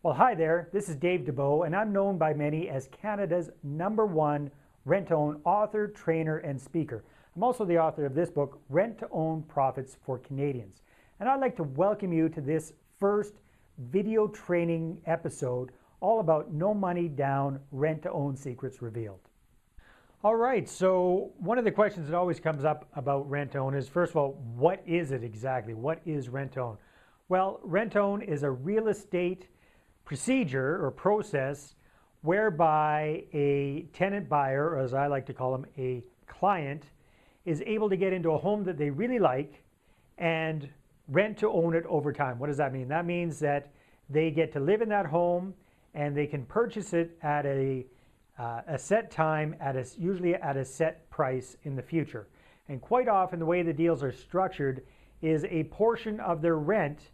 Well, hi there. This is Dave DeBow, and I'm known by many as Canada's #1 rent-to-own author, trainer, and speaker. I'm also the author of this book, Rent-to-Own Profits for Canadians. And I'd like to welcome you to this first video training episode all about no money down rent-to-own secrets revealed. All right, so one of the questions that always comes up about rent-to-own is, first of all, what is it exactly? What is rent-to-own? Well, rent-to-own is a real estate procedure or process whereby a tenant buyer, or as I like to call them, a client, is able to get into a home that they really like and rent to own it over time. What does that mean? That means that they get to live in that home and they can purchase it at a set time, usually at a set price in the future. And quite often the way the deals are structured is a portion of their rent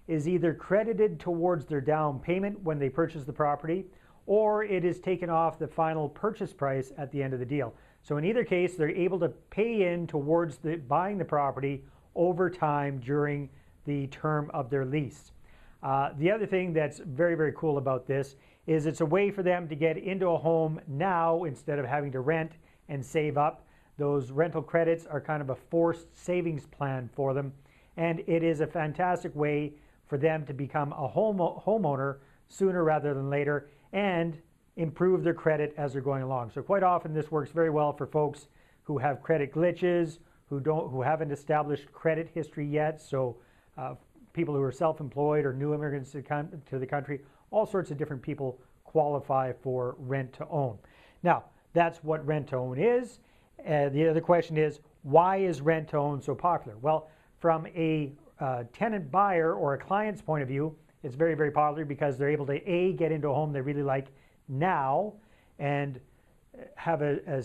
is either credited towards their down payment when they purchase the property, or it is taken off the final purchase price at the end of the deal. So in either case, they're able to pay in towards buying the property over time during the term of their lease. The other thing that's very, very cool about this is it's a way for them to get into a home now instead of having to rent and save up. Those rental credits are kind of a forced savings plan for them, and it is a fantastic way for them to become a homeowner sooner rather than later and improve their credit as they're going along. So quite often this works very well for folks who have credit glitches, who haven't established credit history yet. So people who are self-employed or new immigrants to the country, all sorts of different people qualify for rent to own. Now, that's what rent to own is. The other question is, why is rent to own so popular? Well, from a tenant buyer or a client's point of view, it's very, very popular because they're able to get into a home they really like now and have a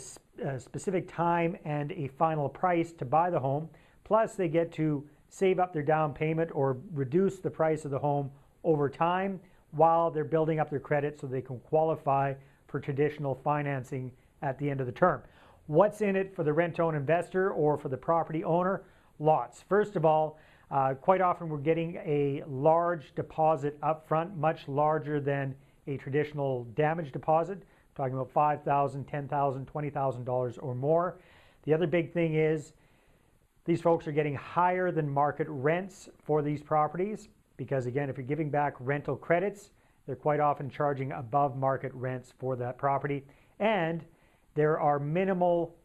specific time and a final price to buy the home. Plus, they get to save up their down payment or reduce the price of the home over time while they're building up their credit so they can qualify for traditional financing at the end of the term. What's in it for the rent-to-own investor or for the property owner? Lots. First of all, quite often we're getting a large deposit up front, much larger than a traditional damage deposit, talking about $5,000, $10,000, $20,000 or more. The other big thing is these folks are getting higher than market rents for these properties because, again, if you're giving back rental credits, they're quite often charging above market rents for that property. And there are minimal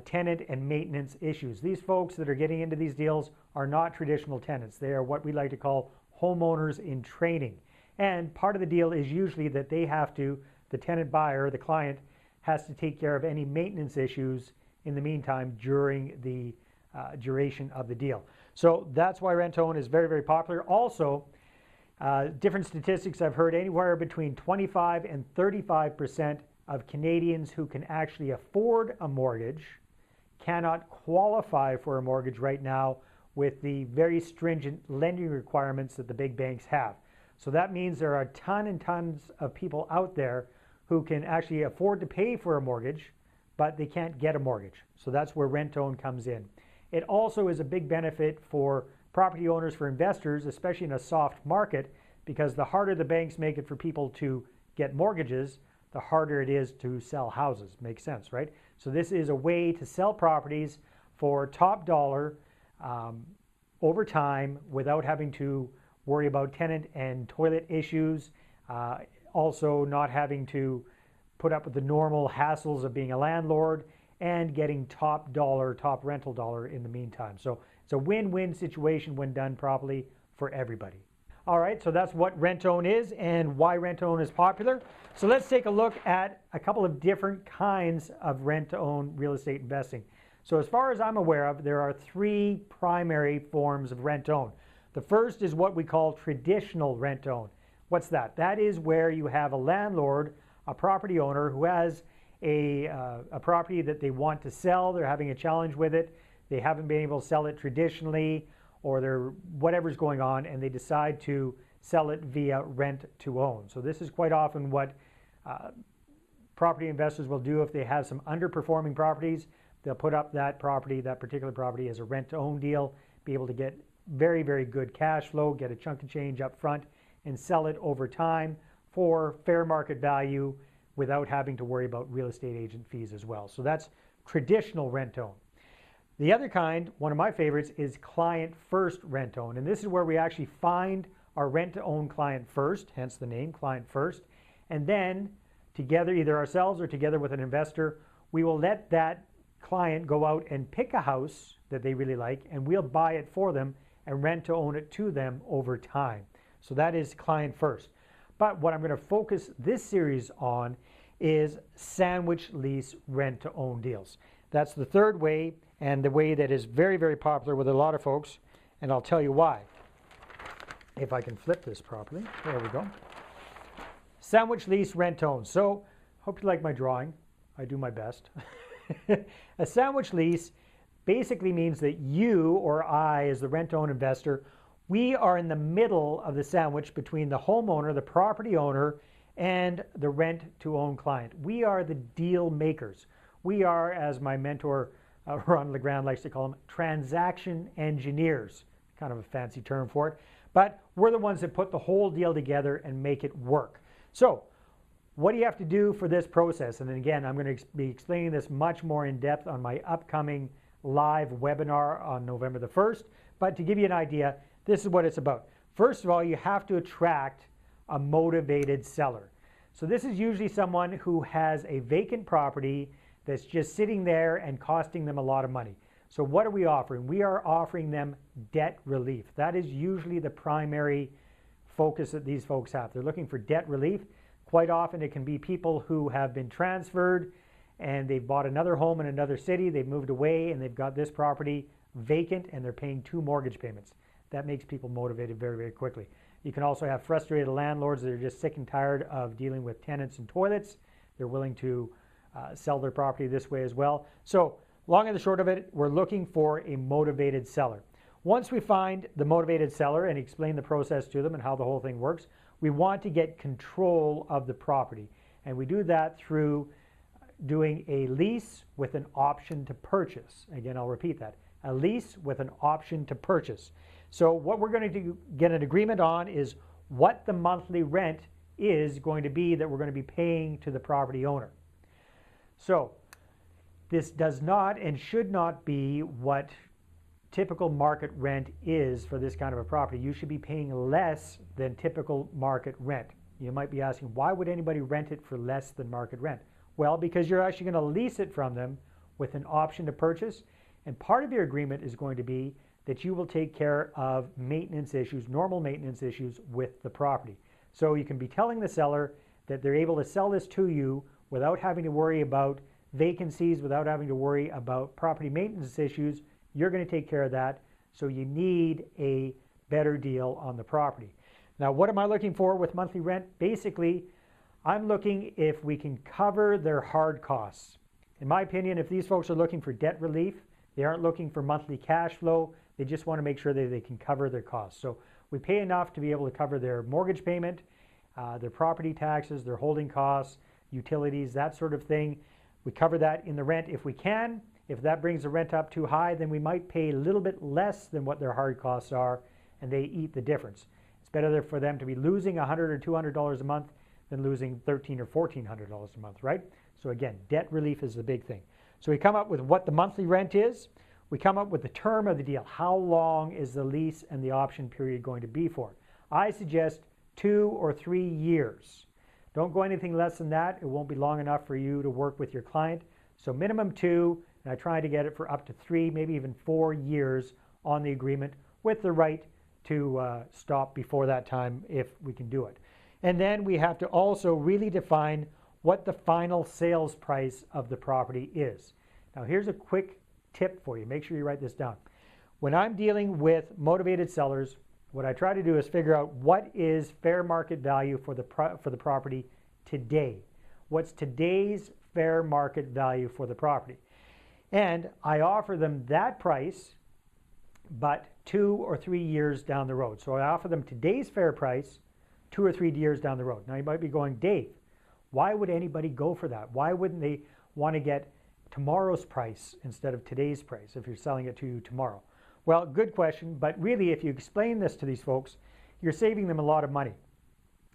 tenant and maintenance issues. These folks that are getting into these deals are not traditional tenants. They are what we like to call homeowners in training. And part of the deal is usually that the tenant buyer, the client, has to take care of any maintenance issues in the meantime during the duration of the deal. So that's why rent-to-own is very, very popular. Also, different statistics I've heard, anywhere between 25 and 35% of Canadians who can actually afford a mortgage cannot qualify for a mortgage right now with the very stringent lending requirements that the big banks have. So that means there are a ton and tons of people out there who can actually afford to pay for a mortgage, but they can't get a mortgage. So that's where rent-to-own comes in. It also is a big benefit for property owners, for investors, especially in a soft market, because the harder the banks make it for people to get mortgages, the harder it is to sell houses. Makes sense, right? So this is a way to sell properties for top dollar over time without having to worry about tenant and toilet issues, also not having to put up with the normal hassles of being a landlord, and getting top rental dollar in the meantime. So it's a win-win situation when done properly for everybody. All right, so that's what rent-to-own is and why rent-to-own is popular. So let's take a look at a couple of different kinds of rent-to-own real estate investing. So as far as I'm aware of, there are three primary forms of rent-to-own. The first is what we call traditional rent-to-own. What's that? That is where you have a landlord, a property owner who has a property that they want to sell. They're having a challenge with it. They haven't been able to sell it traditionally, or whatever's going on, and they decide to sell it via rent to own. So this is quite often what property investors will do if they have some underperforming properties. They'll put up that particular property as a rent to own deal, be able to get very, very good cash flow, get a chunk of change up front, and sell it over time for fair market value without having to worry about real estate agent fees as well. So that's traditional rent-to-own. The other kind, one of my favorites, is client first rent-to-own. And this is where we actually find our rent-to-own client first, hence the name, client first. And then together, either ourselves or together with an investor, we will let that client go out and pick a house that they really like, and we'll buy it for them and rent-to-own it to them over time. So that is client first. But what I'm going to focus this series on is sandwich lease rent-to-own deals. That's the third way, and the way that is very, very popular with a lot of folks, and I'll tell you why. If I can flip this properly. There we go. Sandwich lease rent-to-own. So, hope you like my drawing. I do my best. A sandwich lease basically means that you or I, as the rent-to-own investor, we are in the middle of the sandwich between the homeowner, the property owner, and the rent-to-own client. We are the deal makers. We are, as my mentor, Ron LeGrand likes to call them, transaction engineers. Kind of a fancy term for it. But we're the ones that put the whole deal together and make it work. So, what do you have to do for this process? And then again, I'm going to be explaining this much more in depth on my upcoming live webinar on November the 1st. But to give you an idea, this is what it's about. First of all, you have to attract a motivated seller. So this is usually someone who has a vacant property that's just sitting there and costing them a lot of money. So what are we offering? We are offering them debt relief. That is usually the primary focus that these folks have. They're looking for debt relief. Quite often it can be people who have been transferred and they've bought another home in another city, they've moved away and they've got this property vacant and they're paying 2 mortgage payments. That makes people motivated very, very quickly. You can also have frustrated landlords that are just sick and tired of dealing with tenants and toilets. They're willing to sell their property this way as well. So long and the short of it, we're looking for a motivated seller. Once we find the motivated seller and explain the process to them and how the whole thing works, we want to get control of the property. And we do that through doing a lease with an option to purchase. Again, I'll repeat that. A lease with an option to purchase. So what we're going to get an agreement on is what the monthly rent is going to be that we're going to be paying to the property owner. So this does not and should not be what typical market rent is for this kind of a property. You should be paying less than typical market rent. You might be asking, why would anybody rent it for less than market rent? Well, because you're actually going to lease it from them with an option to purchase, and part of your agreement is going to be that you will take care of maintenance issues, normal maintenance issues with the property. So you can be telling the seller that they're able to sell this to you without having to worry about vacancies, without having to worry about property maintenance issues. You're going to take care of that, so you need a better deal on the property. Now, what am I looking for with monthly rent? Basically, I'm looking if we can cover their hard costs. In my opinion, if these folks are looking for debt relief, they aren't looking for monthly cash flow, they just want to make sure that they can cover their costs. So we pay enough to be able to cover their mortgage payment, their property taxes, their holding costs, utilities, that sort of thing. We cover that in the rent if we can. If that brings the rent up too high, then we might pay a little bit less than what their hard costs are, and they eat the difference. It's better for them to be losing $100 or $200 a month than losing $1,300 or $1,400 a month, right? So again, debt relief is the big thing. So we come up with what the monthly rent is. We come up with the term of the deal. How long is the lease and the option period going to be for? I suggest 2 or 3 years. Don't go anything less than that. It won't be long enough for you to work with your client. So minimum 2, and I try to get it for up to 3, maybe even 4 years on the agreement with the right to stop before that time if we can do it. And then we have to also really define what the final sales price of the property is. Now here's a quick tip for you. Make sure you write this down. When I'm dealing with motivated sellers, what I try to do is figure out what is fair market value for the property today. What's today's fair market value for the property? And I offer them that price, but 2 or 3 years down the road. So I offer them today's fair price 2 or 3 years down the road. Now you might be going, Dave, why would anybody go for that? Why wouldn't they want to get tomorrow's price instead of today's price if you're selling it to you tomorrow? Well, good question, but really if you explain this to these folks, you're saving them a lot of money.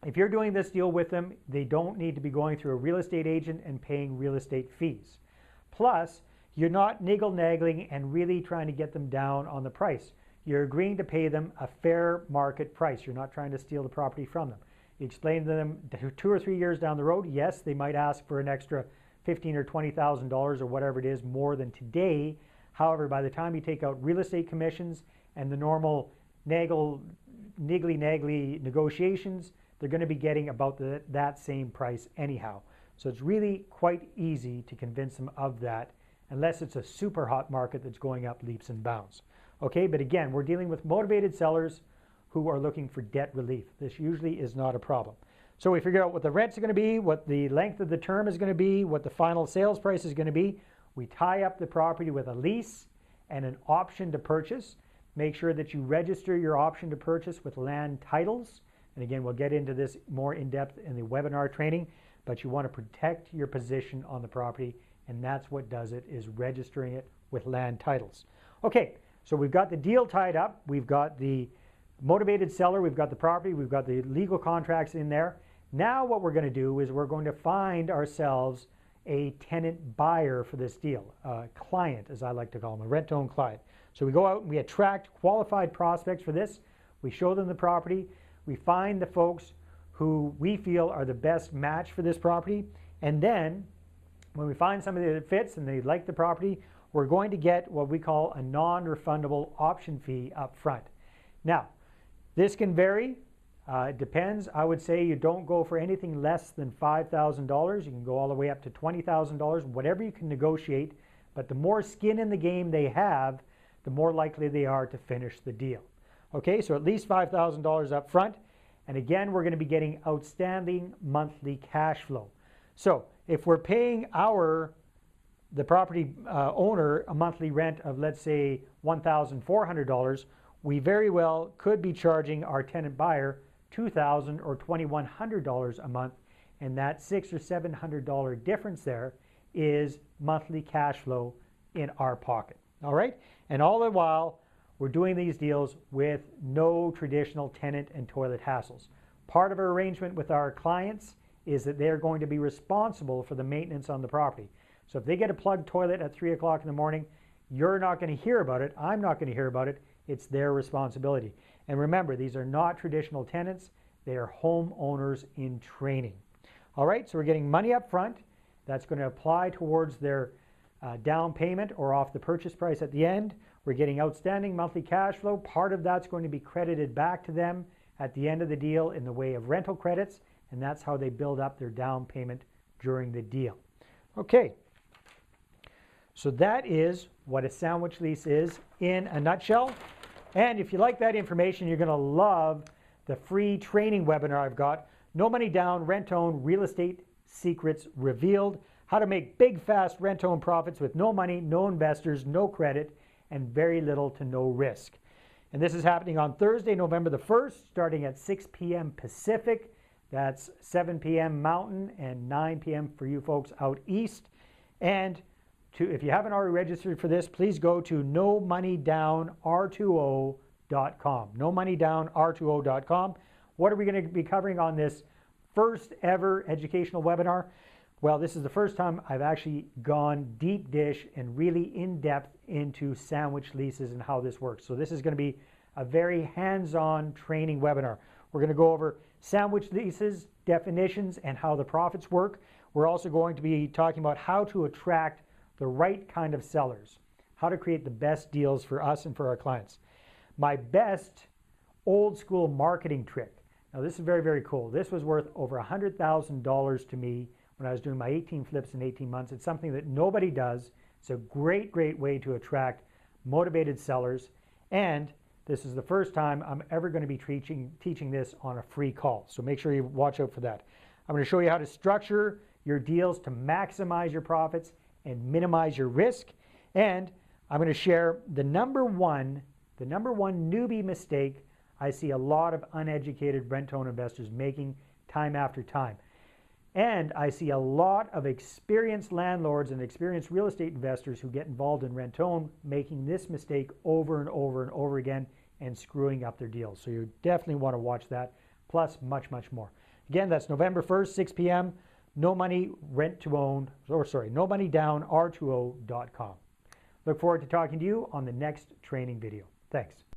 If you're doing this deal with them, they don't need to be going through a real estate agent and paying real estate fees. Plus, you're not niggle-naggling and really trying to get them down on the price. You're agreeing to pay them a fair market price. You're not trying to steal the property from them. You explain to them 2 or 3 years down the road, yes, they might ask for an extra $15,000 or $20,000 or whatever it is more than today. However, by the time you take out real estate commissions and the normal niggly-naggly negotiations, they're going to be getting about that same price anyhow. So it's really quite easy to convince them of that, unless it's a super hot market that's going up leaps and bounds. Okay, but again, we're dealing with motivated sellers who are looking for debt relief. This usually is not a problem. So we figure out what the rents are going to be, what the length of the term is going to be, what the final sales price is going to be. We tie up the property with a lease and an option to purchase. Make sure that you register your option to purchase with land titles. And again, we'll get into this more in depth in the webinar training, but you want to protect your position on the property, and that's what does it, is registering it with land titles. Okay, so we've got the deal tied up, we've got the motivated seller, we've got the property, we've got the legal contracts in there. Now what we're going to do is we're going to find ourselves a tenant buyer for this deal, a client, as I like to call them, a rent-to-own client. So we go out and we attract qualified prospects for this. We show them the property. We find the folks who we feel are the best match for this property. And then when we find somebody that fits and they like the property, we're going to get what we call a non-refundable option fee up front. Now, this can vary. It depends. I would say you don't go for anything less than $5,000. You can go all the way up to $20,000, whatever you can negotiate. But the more skin in the game they have, the more likely they are to finish the deal. Okay, so at least $5,000 up front. And again, we're going to be getting outstanding monthly cash flow. So if we're paying the property owner a monthly rent of, let's say, $1,400, we very well could be charging our tenant buyer $2,000 or $2,100 a month, and that $600 or $700 difference there is monthly cash flow in our pocket. All right, and all the while we're doing these deals with no traditional tenant and toilet hassles. Part of our arrangement with our clients is that they're going to be responsible for the maintenance on the property. So if they get a plugged toilet at 3 o'clock in the morning, you're not going to hear about it. I'm not going to hear about it. It's their responsibility. And remember, these are not traditional tenants. They are homeowners in training. All right, so we're getting money up front. That's going to apply towards their down payment or off the purchase price at the end. We're getting outstanding monthly cash flow. Part of that's going to be credited back to them at the end of the deal in the way of rental credits, and that's how they build up their down payment during the deal. Okay, so that is what a sandwich lease is in a nutshell. And if you like that information, you're going to love the free training webinar I've got, No Money Down, Rent-Own, Real Estate Secrets Revealed, how to make big, fast rent-own profits with no money, no investors, no credit, and very little to no risk. And this is happening on Thursday, November the 1st, starting at 6 p.m. Pacific. That's 7 p.m. Mountain and 9 p.m. for you folks out east. And if you haven't already registered for this, please go to nomoneydownr2o.com. nomoneydownr2o.com. What are we going to be covering on this first ever educational webinar? Well, this is the first time I've actually gone deep dish and really in depth into sandwich leases and how this works. So this is going to be a very hands-on training webinar. We're going to go over sandwich leases, definitions, and how the profits work. We're also going to be talking about how to attract the right kind of sellers, how to create the best deals for us and for our clients. My best old school marketing trick. Now this is very, very cool. This was worth over $100,000 to me when I was doing my 18 flips in 18 months. It's something that nobody does. It's a great, great way to attract motivated sellers. And this is the first time I'm ever going to be teaching this on a free call. So make sure you watch out for that. I'm going to show you how to structure your deals to maximize your profits and minimize your risk. And I'm going to share the number one newbie mistake I see a lot of uneducated rent-own investors making time after time. And I see a lot of experienced landlords and experienced real estate investors who get involved in rent-own making this mistake over and over and over again and screwing up their deals. So you definitely want to watch that, plus much, much more. Again, that's November 1st, 6 p.m. No money rent to own, or sorry, no money down R2O.com. Look forward to talking to you on the next training video. Thanks.